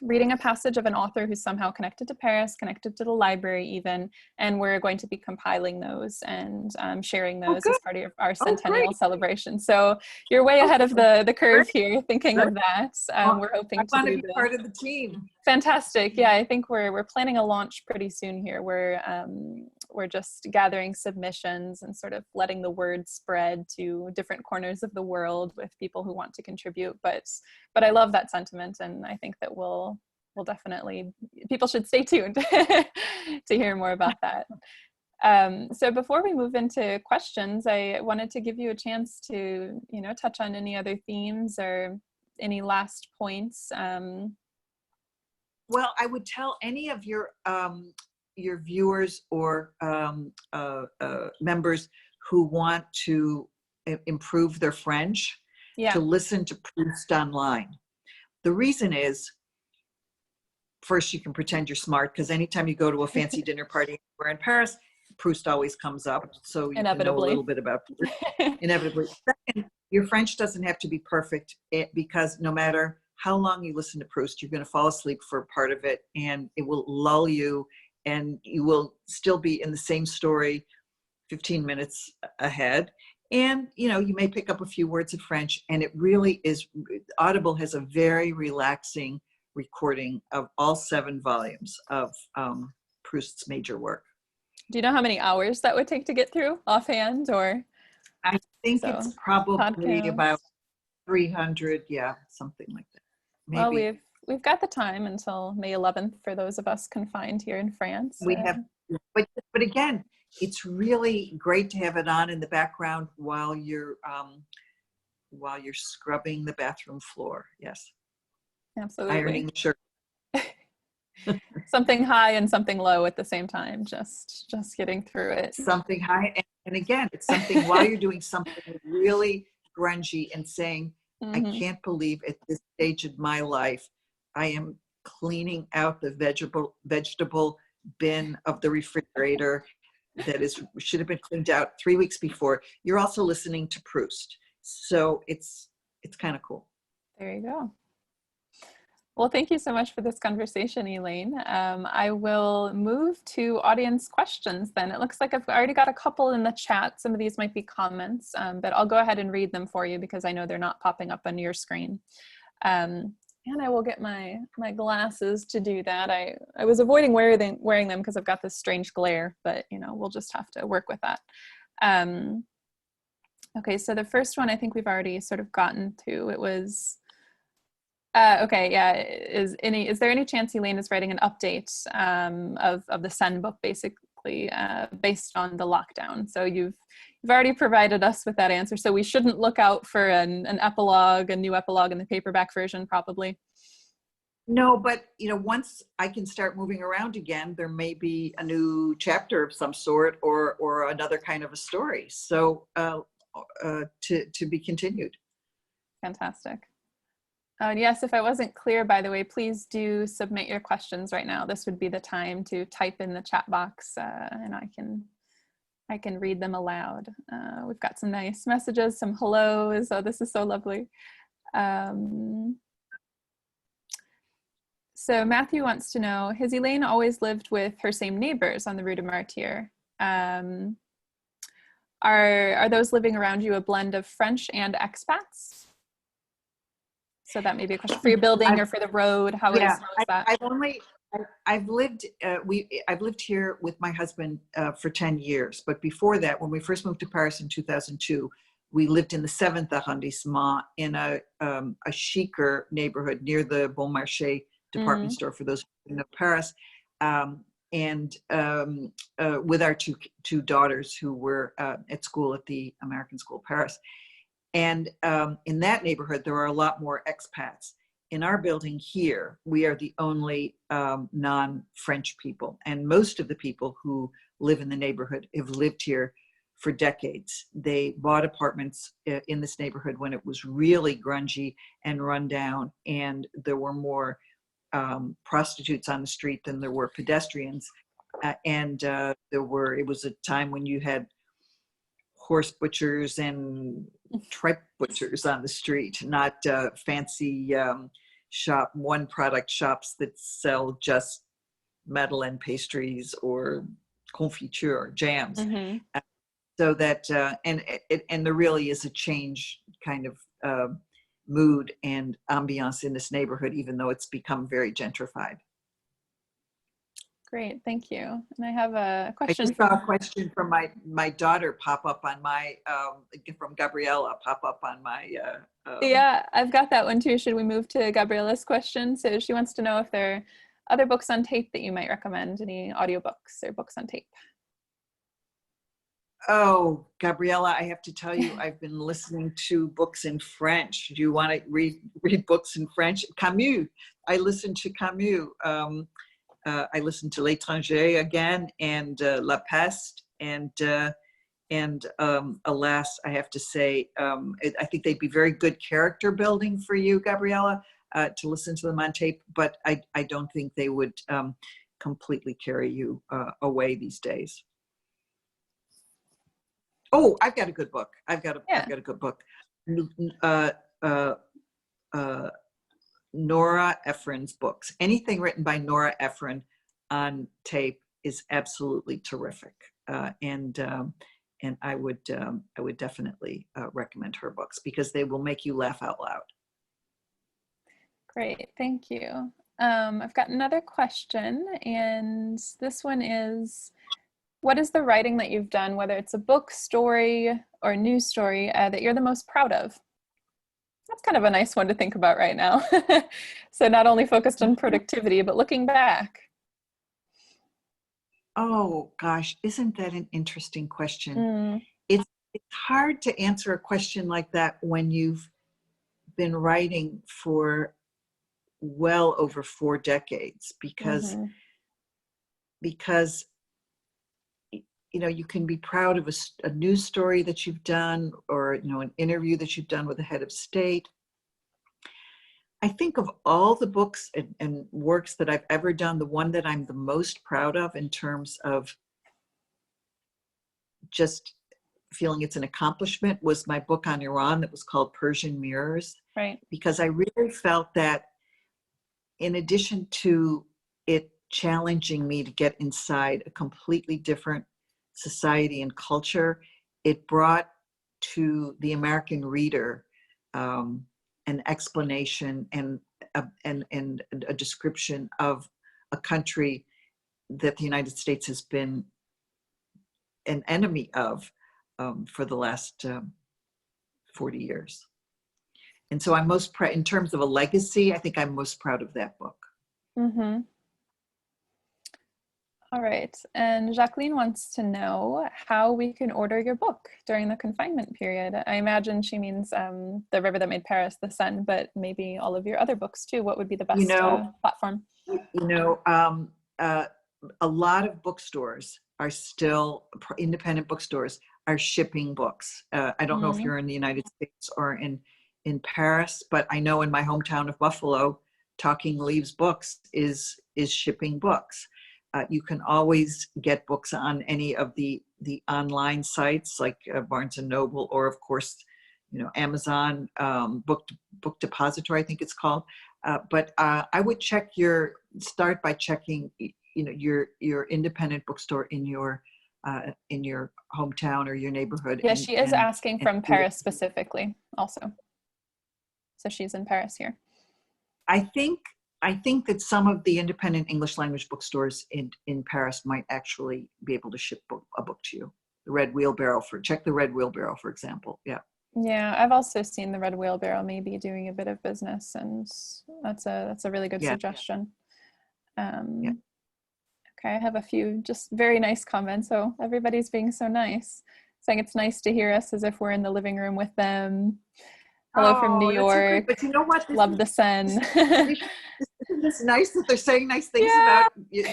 reading a passage of an author who's somehow connected to Paris, connected to the library even, and we're going to be compiling those and sharing those as part of our centennial celebration. So you're way ahead of the curve here, thinking of that. We're hoping to want to do be part of the team. Fantastic. Yeah, I think we're planning a launch pretty soon here. We're just gathering submissions and sort of letting the word spread to different corners of the world with people who want to contribute. But I love that sentiment, and I think that we'll definitely, people should stay tuned to hear more about that. So before we move into questions, I wanted to give you a chance to, touch on any other themes or any last points. Well, I would tell any of your viewers or members who want to improve their French to listen to Proust online. The reason is, first, you can pretend you're smart, because anytime you go to a fancy dinner party anywhere in Paris, Proust always comes up, so you can know a little bit about Proust. Inevitably. Second, your French doesn't have to be perfect, because no matter how long you listen to Proust, you're going to fall asleep for part of it, and it will lull you, and you will still be in the same story 15 minutes ahead. And, you may pick up a few words of French, and it really is, Audible has a very relaxing recording of all 7 volumes of Proust's major work. Do you know how many hours that would take to get through offhand, or? I think it's probably about 300, something like that. Maybe. Well, we've got the time until May 11th for those of us confined here in France. We have, but again, it's really great to have it on in the background while you're scrubbing the bathroom floor. Yes. Absolutely. Ironing the shirt. Something high and something low at the same time, just getting through it. Something high, and again, it's something while you're doing something really grungy and saying, I can't believe at this stage of my life, I am cleaning out the vegetable bin of the refrigerator that should have been cleaned out 3 weeks before. You're also listening to Proust. So it's kind of cool. There you go. Well, thank you so much for this conversation, Elaine. I will move to audience questions then. It looks like I've already got a couple in the chat. Some of these might be comments, but I'll go ahead and read them for you because I know they're not popping up on your screen. And I will get my glasses to do that. I was avoiding wearing them because I've got this strange glare, but we'll just have to work with that. Okay, so the first one I think we've already sort of gotten to. It was... okay, yeah. Is there any chance Elaine is writing an update of the Seine book, basically based on the lockdown? So you've already provided us with that answer. So we shouldn't look out for an epilogue, a new epilogue in the paperback version, probably. No, but once I can start moving around again, there may be a new chapter of some sort, or another kind of a story. So to be continued. Fantastic. And yes, if I wasn't clear, by the way, please do submit your questions right now. This would be the time to type in the chat box, and I can read them aloud. We've got some nice messages, some hellos. Oh, this is so lovely. So Matthew wants to know, has Elaine always lived with her same neighbors on the Rue de Martyrs? Are those living around you a blend of French and expats? So that may be a question for your building or for the road. How is that? I've lived here with my husband for 10 years. But before that, when we first moved to Paris in 2002, we lived in the 7th arrondissement in a chicer neighborhood near the Bon Marché department store, for those who know Paris. And with our two daughters who were at school at the American School of Paris. And in that neighborhood, there are a lot more expats. In our building here, we are the only non-French people. And most of the people who live in the neighborhood have lived here for decades. They bought apartments in this neighborhood when it was really grungy and run down, and there were more prostitutes on the street than there were pedestrians. It was a time when you had horse butchers and tripe butchers on the street, not fancy one product shops that sell just madeleine pastries or confiture or jams. So that and there really is a change kind of mood and ambiance in this neighborhood, even though it's become very gentrified. Great, thank you. And I have a I question just saw a question from my daughter pop up on my, from Gabriella, pop up on my. Yeah, I've got that one too. Should we move to Gabriella's question? So she wants to know if there are other books on tape that you might recommend, any audiobooks or books on tape. Oh, Gabriella, I have to tell you, I've been listening to books in French. Do you want to read books in French? Camus. I listened to Camus. I listened to L'Étranger again, and La Peste, and alas, I have to say, I think they'd be very good character building for you, Gabriella, to listen to them on tape, but I don't think they would completely carry you away these days. Oh, I've got a good book. I've got a good book. Nora Ephron's books. Anything written by Nora Ephron on tape is absolutely terrific, and I would definitely recommend her books because they will make you laugh out loud. Great, thank you. I've got another question, and this one is, what is the writing that you've done, whether it's a book, story, or news story, that you're the most proud of? That's kind of a nice one to think about right now. So not only focused on productivity, but looking back. Oh gosh, isn't that an interesting question? It's hard to answer a question like that when you've been writing for well over 4 decades, because you know, you can be proud of a news story that you've done, or, you know, an interview that you've done with the head of state. I think of all the books and works that I've ever done, the one that I'm the most proud of in terms of just feeling it's an accomplishment was my book on Iran that was called Persian Mirrors. Right. Because I really felt that in addition to it challenging me to get inside a completely different society and culture, it brought to the American reader an explanation and a description of a country that the United States has been an enemy of for the last 40 years. And so I'm most proud, in terms of a legacy, I think I'm most proud of that book. All right, and Jacqueline wants to know how we can order your book during the confinement period. I imagine she means The River That Made Paris, The Seine, but maybe all of your other books too. What would be the best platform? You know, a lot of bookstores are still, independent bookstores are shipping books. I don't know if you're in the United States or in Paris, but I know in my hometown of Buffalo, Talking Leaves Books is shipping books. You can always get books on any of the online sites like Barnes and Noble, or of course, you know, Amazon, Book Depository, I think it's called. But I would start by checking, you know, your independent bookstore in your hometown or your neighborhood. Yeah, she is asking from Paris specifically also. So she's in Paris here. I think that some of the independent English language bookstores in Paris might actually be able to ship a book to you. The Red Wheelbarrow, check the Red Wheelbarrow, for example. Yeah. Yeah, I've also seen the Red Wheelbarrow maybe doing a bit of business, and that's a really good suggestion. Okay, I have a few just very nice comments. So everybody's being so nice, saying it's nice to hear us as if we're in the living room with them. Hello from New York. But you know what? Love the Seine. Isn't this nice that they're saying nice things about you?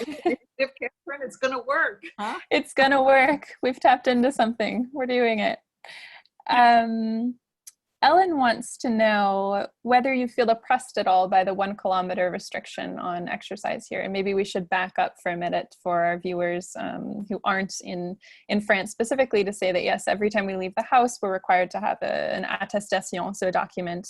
If Catherine, it's going to work, huh? It's going to work. We've tapped into something. We're doing it. Ellen wants to know whether you feel oppressed at all by the 1 kilometer restriction on exercise here. And maybe we should back up for a minute for our viewers who aren't in France, specifically to say that, yes, every time we leave the house, we're required to have an attestation, so a document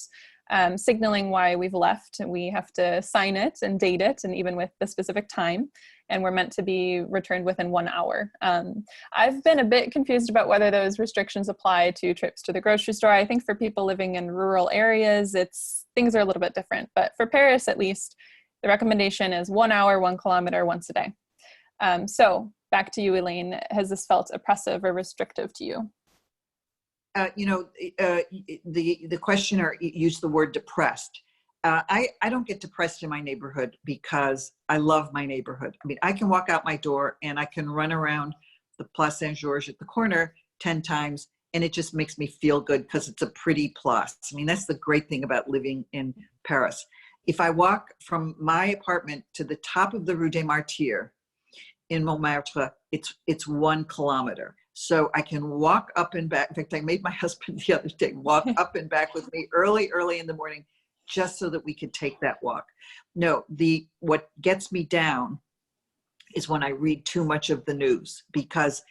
signaling why we've left. We have to sign it and date it, and even with the specific time. and we're meant to be returned within 1 hour. I've been a bit confused about whether those restrictions apply to trips to the grocery store. I think for people living in rural areas, things are a little bit different. But for Paris, at least, the recommendation is 1 hour, 1 kilometer, once a day. So back to you, Elaine. Has this felt oppressive or restrictive to you? The questioner used the word depressed. I don't get depressed in my neighborhood because I love my neighborhood. I mean, I can walk out my door and I can run around the Place Saint-Georges at the corner 10 times, and it just makes me feel good because it's a pretty place. I mean, that's the great thing about living in Paris. If I walk from my apartment to the top of the Rue des Martyrs in Montmartre, it's 1 kilometer. So I can walk up and back. In fact, I made my husband the other day walk up and back with me early in the morning, just so that we could take that walk. No, what gets me down is when I read too much of the news, because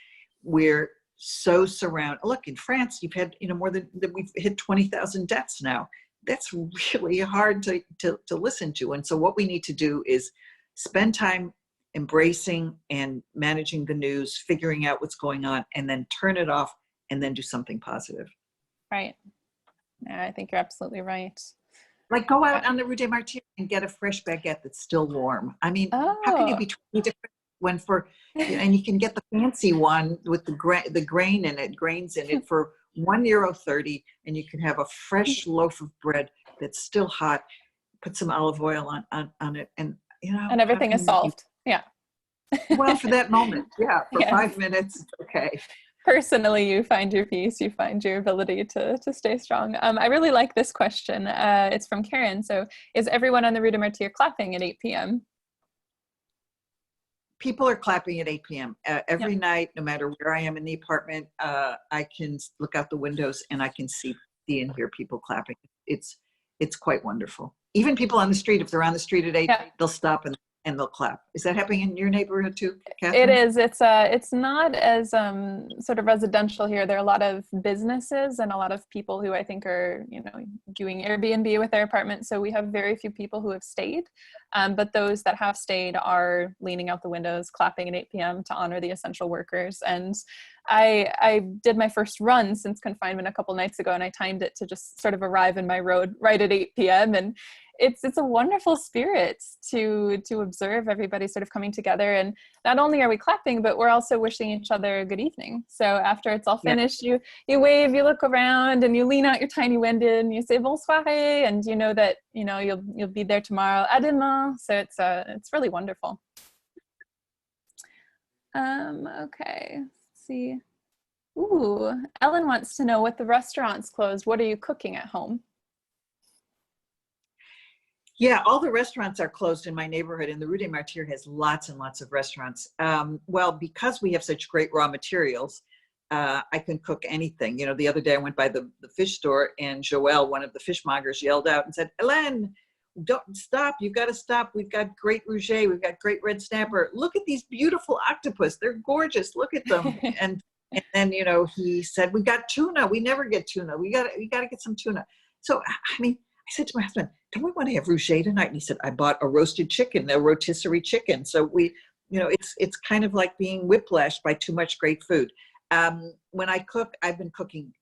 we're so surrounded. Look, in France, you've had, we've hit 20,000 deaths now. That's really hard to listen to. And so what we need to do is spend time embracing and managing the news, figuring out what's going on, and then turn it off and then do something positive. Right. Yeah, I think you're absolutely right. Like go out on the Rue des Martyrs and get a fresh baguette that's still warm. I mean, how can you be totally different when and you can get the fancy one with the grains in it for €1.30, and you can have a fresh loaf of bread that's still hot. Put some olive oil on it, and and everything is solved. Yeah. Well, for that moment, yeah. For 5 minutes, it's okay. Personally, you find your peace, you find your ability to stay strong. I really like this question. It's from Karen. So is everyone on the Rue des Martyrs clapping at 8 p.m.? People are clapping at 8 p.m. Every night, no matter where I am in the apartment, I can look out the windows and I can see and hear people clapping. It's quite wonderful. Even people on the street, if they're on the street at 8, they'll stop and they'll clap. Is that happening in your neighborhood too, Catherine? It is. It's not as sort of residential here. There are a lot of businesses and a lot of people who I think are, doing Airbnb with their apartments. So we have very few people who have stayed. But those that have stayed are leaning out the windows, clapping at 8 p.m. to honor the essential workers. And I did my first run since confinement a couple nights ago, and I timed it to just sort of arrive in my road right at 8 p.m. And it's a wonderful spirit to observe everybody sort of coming together. And not only are we clapping, but we're also wishing each other a good evening. So after it's all finished, you wave, you look around, and you lean out your tiny window and you say bonsoir, and you know that you'll be there tomorrow. À demain. So it's really wonderful. Okay, let's see. Ooh, Ellen wants to know, with the restaurants closed, what are you cooking at home? Yeah, all the restaurants are closed in my neighborhood, and the Rue des Martyrs has lots and lots of restaurants. Well, because we have such great raw materials, I can cook anything. The other day I went by the fish store, and Joël, one of the fishmongers, yelled out and said, "Elaine, don't stop. You've got to stop. We've got great rouget. We've got great red snapper. Look at these beautiful octopus. They're gorgeous. Look at them." and then, he said, "We got tuna. We never get tuna. We got to get some tuna." So, I mean, I said to my husband, "Don't we want to have rouget tonight?" And he said, "I bought a roasted chicken, a rotisserie chicken." So it's kind of like being whiplashed by too much great food. When I cook, I've been cooking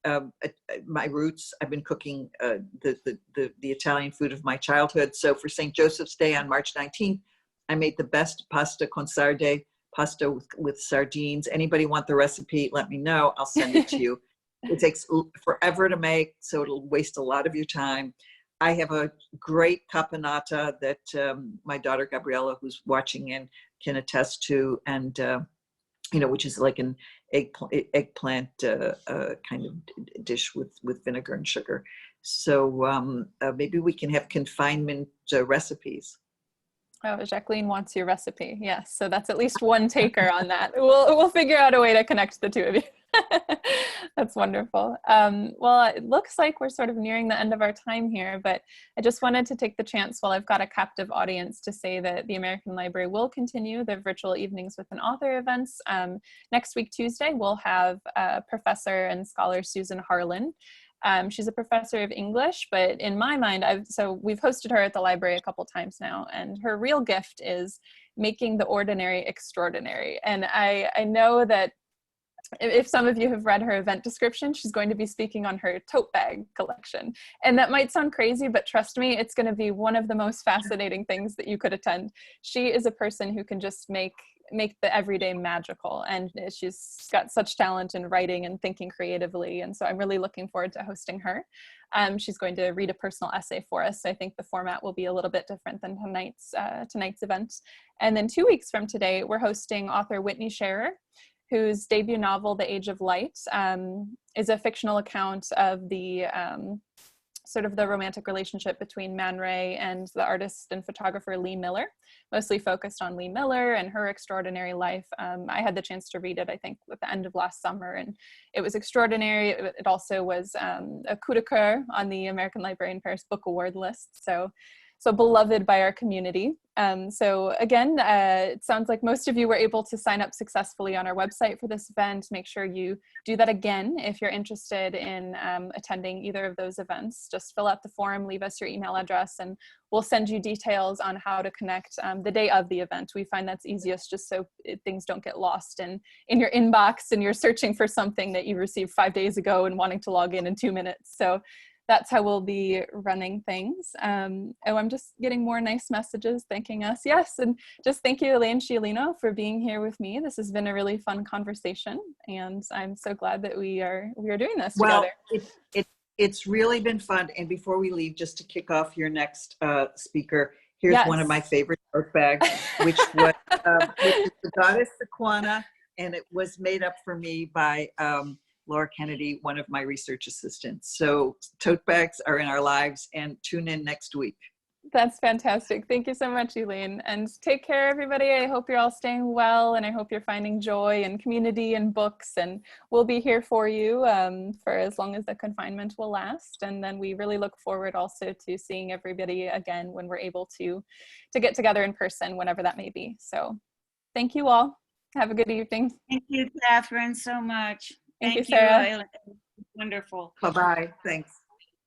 my roots. I've been cooking the Italian food of my childhood. So for St. Joseph's Day on March 19th, I made the best pasta con sarde, pasta with sardines. Anybody want the recipe? Let me know. I'll send it to you. It takes forever to make, so it'll waste a lot of your time. I have a great caponata that my daughter Gabriella, who's watching in, can attest to, and which is like an eggplant kind of dish with vinegar and sugar. So maybe we can have confinement recipes. Oh, Jacqueline wants your recipe. Yes, so that's at least one taker on that. We'll figure out a way to connect the two of you. That's wonderful. Well, it looks like we're sort of nearing the end of our time here, but I just wanted to take the chance, while I've got a captive audience, to say that the American Library will continue their virtual evenings with an author events. Next week, Tuesday, we'll have Professor and scholar Susan Harlan She's a professor of English, but in my mind, so we've hosted her at the library a couple times now, and her real gift is making the ordinary extraordinary. And I know that if some of you have read her event description, she's going to be speaking on her tote bag collection. And that might sound crazy, but trust me, it's going to be one of the most fascinating things that you could attend. She is a person who can just make the everyday magical, and she's got such talent in writing and thinking creatively, and so I'm really looking forward to hosting her. She's going to read a personal essay for us, so I think the format will be a little bit different than tonight's event. And then 2 weeks from today, we're hosting author Whitney Scherer, whose debut novel, The Age of Light, is a fictional account of the sort of the romantic relationship between Man Ray and the artist and photographer Lee Miller, mostly focused on Lee Miller and her extraordinary life. I had the chance to read it, I think, at the end of last summer, and it was extraordinary. It also was a coup de coeur on the American Library in Paris Book Award list, so beloved by our community. So again, it sounds like most of you were able to sign up successfully on our website for this event. Make sure you do that again if you're interested in attending either of those events. Just fill out the form, leave us your email address, and we'll send you details on how to connect the day of the event. We find that's easiest just so things don't get lost in your inbox and you're searching for something that you received 5 days ago and wanting to log in 2 minutes. So that's how we'll be running things. Oh, I'm just getting more nice messages thanking us. Yes, and just thank you, Elaine Sciolino, for being here with me. This has been a really fun conversation, and I'm so glad that we are doing this together. It's really been fun. And before we leave, just to kick off your next speaker, here's one of my favorite tote bags, which is the goddess Sequana, and it was made up for me by Laura Kennedy, one of my research assistants. So tote bags are in our lives, and tune in next week. That's fantastic. Thank you so much, Elaine. And take care, everybody. I hope you're all staying well, and I hope you're finding joy and community and books. And we'll be here for you for as long as the confinement will last. And then we really look forward also to seeing everybody again when we're able to get together in person, whenever that may be. So thank you all. Have a good evening. Thank you, Catherine, so much. Thank you, Sarah. Wonderful. Bye-bye. Thanks.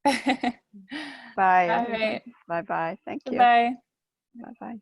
Bye. All right. Bye-bye. Thank you. Bye. Bye-bye.